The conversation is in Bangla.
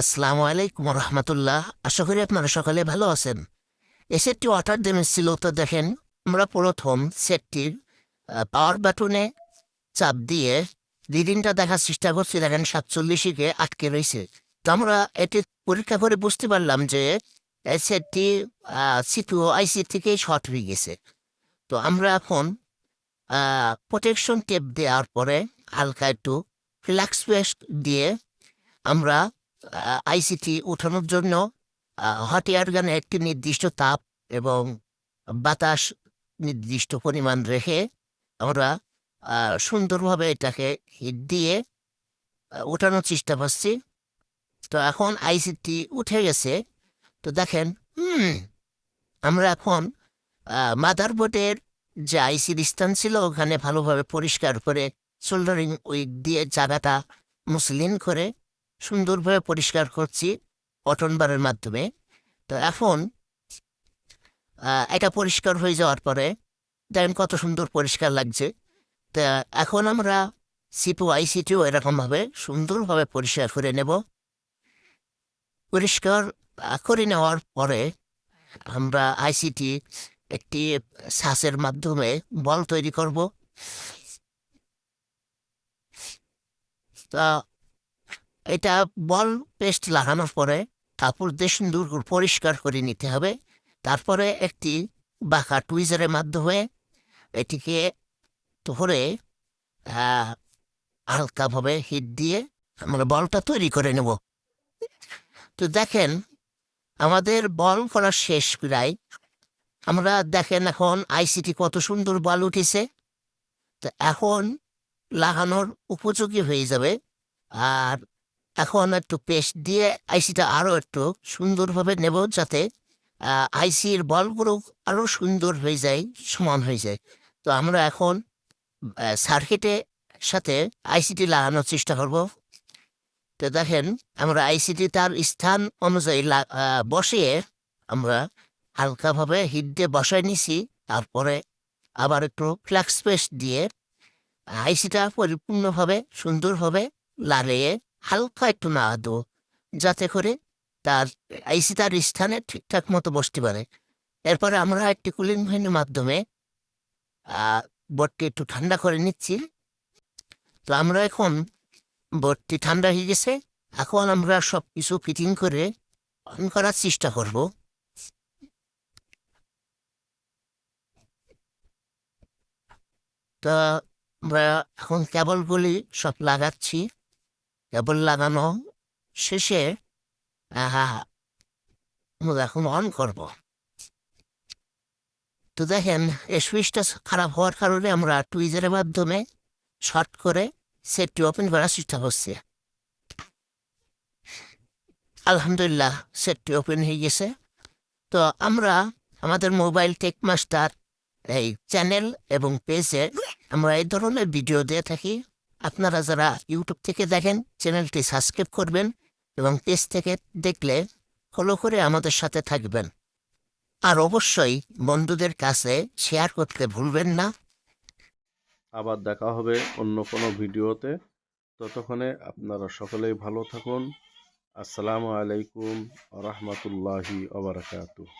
আসসালামু আলাইকুম রহমতুল্লাহ। আশা করি আপনারা সকালে ভালো আছেন। এই সেটটি অর্ডার দেওয়া তো দেখেন, আমরা প্রথম সেটটির পাওয়ার বাটনে চাপ দিয়ে রিডিংটা দেখার চেষ্টা করছি। দেখেন 47 আটকে রয়েছে। তো আমরা এটি পরীক্ষা করে বুঝতে পারলাম যে এই সেটটি সিপিইউ আইসি থেকেই শর্ট হয়ে গেছে। তো আমরা এখন প্রোটেকশন টেপ দেওয়ার পরে হালকা একটু ফ্ল্যাক্স পেস্ট দিয়ে আমরা আইসিটি উঠানোর জন্য হট এয়ার গানে একটি নির্দিষ্ট তাপ এবং বাতাস নির্দিষ্ট পরিমাণ রেখে আমরা সুন্দরভাবে এটাকে হিট দিয়ে উঠানোর চেষ্টা করছি। তো এখন আইসিটি উঠে গেছে। তো দেখেন, আমরা এখন মাদারবোর্ডের যে আইসির স্থান ছিল ওখানে ভালোভাবে পরিষ্কার করে সোল্ডারিং উইক দিয়ে জায়গাটা মসলিন করে সুন্দরভাবে পরিষ্কার করছি কটন বারের মাধ্যমে। তো এখন এটা পরিষ্কার হয়ে যাওয়ার পরে দেখেন কত সুন্দর পরিষ্কার লাগছে। তা এখন আমরা সিপু আইসিটিও এরকমভাবে সুন্দরভাবে পরিষ্কার করে নেব। পরিষ্কার করে নেওয়ার পরে আমরা আইসিটি একটি সাসের মাধ্যমে বল তৈরি করব। তা এটা বল পেস্ট লাগানোর পরে কাপড় দিয়ে সুন্দর করে পরিষ্কার করে নিতে হবে। তারপরে একটি বাঁকা টুইজারের মাধ্যমে এটিকে ধরে আহ, হালকাভাবে হিট দিয়ে আমরা বলটা তৈরি করে নেব। তো দেখেন, আমাদের বল করা শেষ প্রায়। আমরা দেখেন এখন আইসিটি কত সুন্দর বল উঠেছে। তো এখন লাগানোর উপযোগী হয়ে যাবে। আর এখন একটু পেস্ট দিয়ে আইসিটা আরও একটু সুন্দরভাবে নেব, যাতে আইসির বলগুলো আরও সুন্দর হয়ে যায়, সমান হয়ে যায়। তো আমরা এখন সার্কিটের সাথে আইসিটি লাগানোর চেষ্টা করব। তো দেখেন, আমরা আইসিটি তার স্থান অনুযায়ী বসিয়ে আমরা হালকাভাবে হিট দিয়ে বসায় নিছি। তারপরে আবার একটু ফ্ল্যাক্স পেস্ট দিয়ে আইসিটা পরিপূর্ণভাবে সুন্দরভাবে লাগিয়ে হালকা একটু নাড়া দেবো, যাতে করে তার আইসি তার স্থানে ঠিকঠাক মতো বসতে পারে। এরপরে আমরা একটি কুলিং ফ্যানের মাধ্যমে বোর্ডটি একটু ঠান্ডা করে নিচ্ছি। তো আমরা এখন বোর্ডটি ঠান্ডা হয়ে গেছে। এখন আমরা সব কিছু ফিটিং করে অন করার চেষ্টা করব। তা আমরা এখন কেবলগুলি সব লাগাচ্ছি। কেবল লাগানো শেষে আমরা এখন অন করব। তো দেখেন, এই সুইচটা খারাপ হওয়ার কারণে আমরা টুইজারের মাধ্যমে শর্ট করে সেটটি ওপেন করার চেষ্টা করছি। আলহামদুলিল্লাহ, সেটটি ওপেন হয়ে গেছে। তো আমরা আমাদের মোবাইল টেক মাস্টার এই চ্যানেল এবং পেজে আমরা এই ধরনের ভিডিও দিয়ে থাকি। আপনারা যারা ইউটিউব থেকে দেখেন চ্যানেলটি সাবস্ক্রাইব করবেন এবং পেজ থেকে দেখলে ফলো করে আমাদের সাথে থাকবেন। আর অবশ্যই বন্ধুদের কাছে শেয়ার করতে ভুলবেন না। আবার দেখা হবে অন্য কোনো ভিডিওতে। ততক্ষণে আপনারা সকলেই ভালো থাকুন। আসসালামু আলাইকুম ওয়া রাহমাতুল্লাহি ওয়া বারাকাতুহু।